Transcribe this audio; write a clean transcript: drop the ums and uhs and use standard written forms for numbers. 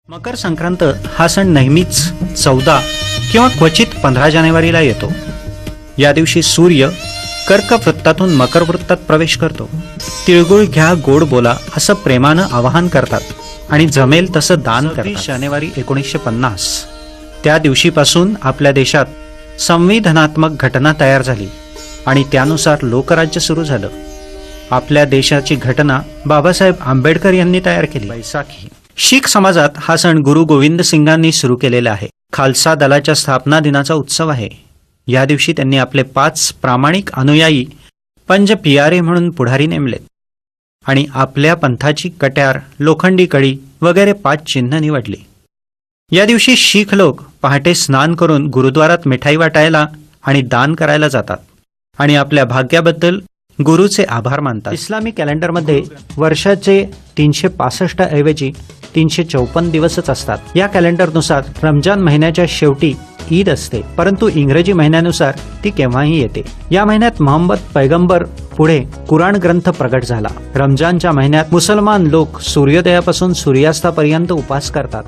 मकर संक्रांत हा सण नेहमीच 14 किंवा क्वचित 15 जानेवारीला येतो. या दिवशी सूर्य कर्क वृत्तातून मकर वृत्तात प्रवेश करतो. तिळगुळ घ्या, गोड बोला असं प्रेमानं आवाहन करतात आणि जमेल तसं दान करतात. 26 जानेवारी 1950 त्या दिवशीपासून आपल्या देशात संविधानात्मक घटना तयार झाली आणि त्यानुसार लोकराज्य सुरू झालं. आपल्या देशाची घटना बाबासाहेब आंबेडकर यांनी तयार केली. बैसाखी शीख समाजात हा सण गुरु गोविंद सिंगांनी सुरू केलेला आहे. खालसा दलाच्या स्थापना दिनाचा उत्सव आहे. या दिवशी त्यांनी आपले 5 प्रामाणिक अनुयायी पंज पियारे म्हणून पुढारी नेमलेत आणि आपल्या पंथाची कट्यार, लोखंडी कडी वगैरे 5 चिन्ह निवडली. या दिवशी शीख लोक पहाटे स्नान करून गुरुद्वारात मिठाई वाटायला आणि दान करायला जातात आणि आपल्या भाग्याबद्दल गुरुचे आभार मानतात. इस्लामी कॅलेंडरमध्ये वर्षाचे 365 ऐवजी 354 दिवसच असतात. या कॅलेंडरनुसार रमजान महिन्याच्या शेवटी ईद असते, परंतु इंग्रजी महिन्यानुसार ती केव्हाही येते. या महिन्यात मोहम्मद पैगंबर पुढे कुराण ग्रंथ प्रगट झाला. रमजानच्या महिन्यात मुसलमान लोक सूर्योदयापासून सूर्यास्तापर्यंत उपवास करतात.